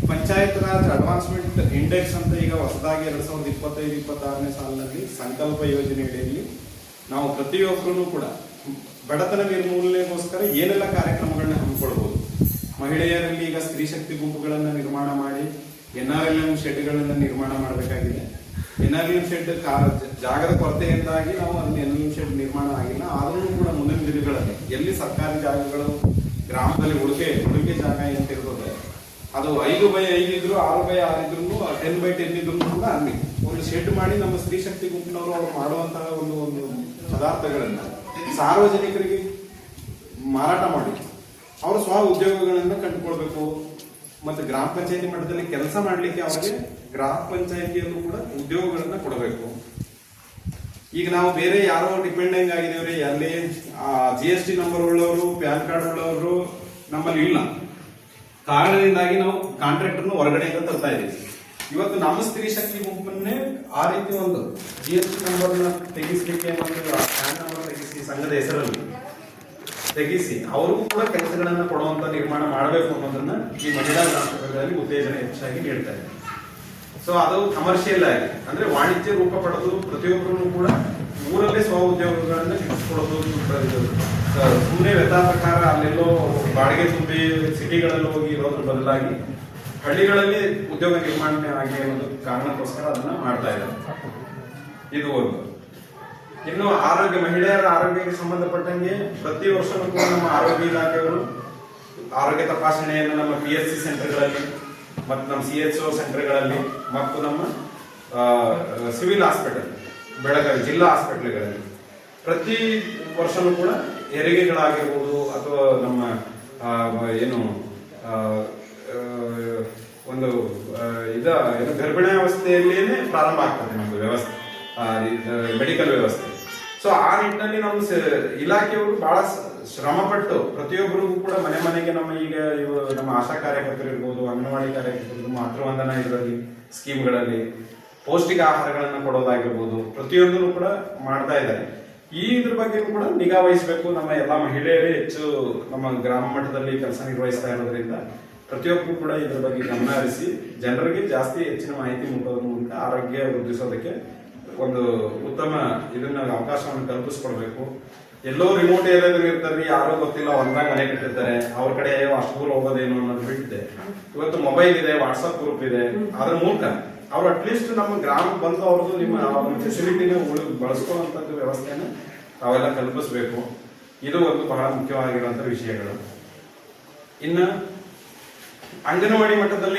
Panchayat Raj advancement index ಅಂತ ಈಗ ಹೊಸದಾಗಿ 2025-26ನೇ ಸಾಲಿನಲ್ಲಿ ಸಂಕಲ್ಪ ಯೋಜನೆ ಅಡಿಯಲ್ಲಿ ನಾವು ಪ್ರತಿಯೊಬ್ಬರೂ ಕೂಡ ಬಡತನ ನಿರ್ಮೂಲನೆಗೋಸ್ಕರ ಏನೆಲ್ಲ ಕಾರ್ಯಕ್ರಮಗಳನ್ನ ಹಮ್ಮಿಕೊಳ್ಬಹುದು. ಮಹಿಳೆಯರಲ್ಲಿ ಈಗ ಸ್ತ್ರೀ ಶಕ್ತಿ ಗುಂಪುಗಳನ್ನ ನಿರ್ಮಾಣ ಮಾಡಿ NRLM ಶೆಡ್ಗಳನ್ನ ನಿರ್ಮಾಣ ಮಾಡಬೇಕಾಗಿದೆ. NRLM ಶೆಡ್ ಜಾಗದ ಕೊರತೆಯಿಂದಾಗಿ ನಾವು ಅದನ್ನ NRLM ಶೆಡ್ ನಿರ್ಮಾಣ ಆಗಿಲ್ಲ. ಆದರೂ ಕೂಡ ಮುಂದಿನ ದಿನಗಳಲ್ಲಿ ಎಲ್ಲಿ ಸರ್ಕಾರಿ ಜಾಗಗಳು ಗ್ರಾಮದಲ್ಲಿ ಉಳಿಕೆ ಜಾಗ ಅಂತ ಇರ್ತದೆ, ಅದು 5x5 ಇದ್ರು 6x6 ಇದ್ರು 10x10 ಇದ್ರು ಕೂಡ ಅಲ್ಲಿ ಒಂದು ಶೆಡ್ ಮಾಡಿ ನಮ್ಮ ಸ್ತ್ರೀ ಶಕ್ತಿ ಗುಂಪಿನವರು ಅವರು ಮಾಡುವಂತಹ ಒಂದು ಪದಾರ್ಥಗಳನ್ನ ಸಾರ್ವಜನಿಕರಿಗೆ ಮಾರಾಟ ಮಾಡಿ ಅವರು ಸ್ವ ಉದ್ಯೋಗಗಳನ್ನ ಕಂಡುಕೊಳ್ಬೇಕು. ಮತ್ತೆ ಗ್ರಾಮ ಪಂಚಾಯತಿ ಮಟ್ಟದಲ್ಲಿ ಕೆಲಸ ಮಾಡ್ಲಿಕ್ಕೆ ಅವರಿಗೆ ಗ್ರಾಮ ಪಂಚಾಯತಿಯಲ್ಲೂ ಕೂಡ ಉದ್ಯೋಗಗಳನ್ನ ಕೊಡಬೇಕು. ಈಗ ನಾವು ಬೇರೆ ಯಾರೋ ಡಿಪೆಂಡಿಂಗ್ ಆಗಿದೇವ್ರಿ, ಅಲ್ಲಿ GST ನಂಬರ್ ಉಳ್ಳವರು, ಪ್ಯಾನ್ ಕಾರ್ಡ್ ಉಳ್ಳವರು ನಮ್ಮಲ್ಲಿ ಇಲ್ಲ. ಕಾರಣದಿಂದಾಗಿ ನಾವು ಕಾಂಟ್ರಾಕ್ಟರ್ನ ಹೊರಗಡೆಯಿಂದ ತರ್ತಾ ಇದ್ದೀವಿ. ಇವತ್ತು ನಮ್ಮ ಸ್ತ್ರೀ ಶಕ್ತಿ ಗುಂಪನ್ನೇ ಆ ರೀತಿ ಒಂದು GST ನಂಬರ್ನ ತೆಗಿಸ್ಲಿಕ್ಕೆ ಮತ್ತು ಪ್ಯಾನ್ ನಂಬರ್ ತೆಗಿಸಿ ಸಂಘದ ಹೆಸರಲ್ಲಿ ತೆಗಿಸಿ ಅವ್ರಿಗೂ ಕೂಡ ಕೆಲಸಗಳನ್ನ ಕೊಡುವಂತ ನಿರ್ಮಾಣ ಮಾಡಬೇಕು ಅನ್ನೋದನ್ನ ಈ ಮಹಿಳಾ ಗ್ರಾಮಗಳಲ್ಲಿ ಉತ್ತೇಜನ ಹೆಚ್ಚಾಗಿ ನೀಡ್ತಾ ಇದೆ. ಸೊ ಅದು ಕಮರ್ಷಿಯಲ್ ಆಗಿ ಅಂದ್ರೆ ವಾಣಿಜ್ಯ ರೂಪ ಪಡೆದು ಪ್ರತಿಯೊಬ್ಬರು ಕೂಡ ಊರಲ್ಲೇ ಸ್ವ ಉದ್ಯೋಗಗಳನ್ನ ಕೊಡೋದು, ಸುಮ್ಮನೆ ವ್ಯಥಾ ಪ್ರಕಾರ ಅಲ್ಲೆಲ್ಲೋ ಬಾಡಿಗೆ ತುಂಬಿ ಸಿಟಿಗಳಲ್ಲಿ ಹೋಗಿ ಇರೋದ್ರ ಬದಲಾಗಿ ಹಳ್ಳಿಗಳಲ್ಲಿ ಉದ್ಯೋಗ ನಿರ್ಮಾಣ ಆಗಿ ಅನ್ನೋದು ಕಾರಣಕ್ಕೋಸ್ಕರ ಅದನ್ನ ಮಾಡ್ತಾ ಇದ್ದಾರೆ. ಇದು ಒಂದು. ಇನ್ನು ಮಹಿಳೆಯರ ಆರೋಗ್ಯಕ್ಕೆ ಸಂಬಂಧಪಟ್ಟಂಗೆ ಪ್ರತಿ ವರ್ಷವೂ ಕೂಡ ನಮ್ಮ ಆರೋಗ್ಯ ಇಲಾಖೆಯವರು ಆರೋಗ್ಯ ತಪಾಸಣೆಯನ್ನು ನಮ್ಮ PSC ಸೆಂಟರ್ಗಳಲ್ಲಿ ಮತ್ತು ನಮ್ಮ CHO ಸೆಂಟರ್ಗಳಲ್ಲಿ ಮತ್ತು ನಮ್ಮ ಸಿವಿಲ್ ಹಾಸ್ಪಿಟಲ್ ಬೆಳಗಾವಿ ಜಿಲ್ಲಾ ಹಾಸ್ಪಿಟಲ್ಗಳಲ್ಲಿ ಪ್ರತಿ ವರ್ಷನೂ ಕೂಡ ಹೆರಿಗೆಗಳಾಗಿರ್ಬೋದು ಅಥವಾ ನಮ್ಮ ಏನು ಒಂದು ಏನು ಗರ್ಭಿಣಾವಸ್ಥೆಯಲ್ಲೇನೆ ಪ್ರಾರಂಭ ಆಗ್ತದೆ ನಮ್ದು ವ್ಯವಸ್ಥೆ, ಮೆಡಿಕಲ್ ವ್ಯವಸ್ಥೆ. ಸೊ ಆ ನಿಟ್ಟಿನಲ್ಲಿ ನಮ್ಮ ಇಲಾಖೆಯವರು ಬಹಳ ಶ್ರಮ ಪಟ್ಟು ಪ್ರತಿಯೊಬ್ಬರಿಗೂ ಕೂಡ ಮನೆಗೆ ನಮ್ಮ ಆಶಾ ಕಾರ್ಯಕರ್ತರು ಇರ್ಬೋದು, ಅಂಗನವಾಡಿ ಕಾರ್ಯಕರ್ತರು, ಮಾತೃವಂದನಾ ಇದರಲ್ಲಿ ಸ್ಕೀಮ್ಗಳಲ್ಲಿ ಪೌಷ್ಟಿಕ ಆಹಾರಗಳನ್ನ ಕೊಡೋದಾಗಿರ್ಬೋದು ಪ್ರತಿಯೊಂದನ್ನು ಕೂಡ ಮಾಡ್ತಾ ಇದ್ದಾರೆ. ಇದ್ರ ಬಗ್ಗೆ ಕೂಡ ನಿಗಾ ವಹಿಸಬೇಕು. ನಮ್ಮ ಎಲ್ಲಾ ಮಹಿಳೆಯರೇ ಹೆಚ್ಚು ನಮ್ಮ ಗ್ರಾಮ ಮಟ್ಟದಲ್ಲಿ ಕೆಲಸ ನಿರ್ವಹಿಸ್ತಾ ಇರೋದ್ರಿಂದ ಪ್ರತಿಯೊಬ್ಬರು ಕೂಡ ಇದ್ರ ಬಗ್ಗೆ ಗಮನ ಹರಿಸಿ ಜನರಿಗೆ ಜಾಸ್ತಿ ಹೆಚ್ಚಿನ ಮಾಹಿತಿ ಮುಟ್ಟೋದ್ರ ಮೂಲಕ ಆರೋಗ್ಯ ವೃದ್ಧಿಸೋದಕ್ಕೆ ಒಂದು ಉತ್ತಮ ಇದನ್ನ ಅವಕಾಶವನ್ನು ಕಲ್ಪಿಸ್ಕೊಡ್ಬೇಕು. ಎಲ್ಲೋ ರಿಮೋಟ್ ಏರಿಯಾದಲ್ಲಿ ಇರ್ತಾರೆ, ಯಾರೋ ಗೊತ್ತಿಲ್ಲ, ಹೊರದಾಗ ಮನೆ ಕಟ್ಟಿರ್ತಾರೆ, ಅವ್ರ ಕಡೆ ಅಷ್ಟು ದೂರ ಹೋಗೋದೇನು ಅನ್ನೋದು ಬಿಟ್ಟಿದೆ. ಇವತ್ತು ಮೊಬೈಲ್ ಇದೆ, ವಾಟ್ಸ್ಆಪ್ ಗ್ರೂಪ್ ಇದೆ, ಅದ್ರ ಮೂಲಕ ಅವ್ರು ಅಟ್ಲೀಸ್ಟ್ ನಮ್ಮ ಗ್ರಾಮಕ್ಕೆ ಬಂದು ಅವ್ರದ್ದು ನಿಮ್ಮ ಫೆಸಿಲಿಟಿನ ಬಳಸ್ಕೊಳ್ಳುವಂಥದ್ದು ವ್ಯವಸ್ಥೆನ ತಾವೆಲ್ಲ ಕಲ್ಪಿಸ್ಬೇಕು. ಇದು ಒಂದು ಬಹಳ ಮುಖ್ಯವಾಗಿರುವಂತ ವಿಷಯಗಳು. ಇನ್ನು ಅಂಗನವಾಡಿ ಮಟ್ಟದಲ್ಲಿ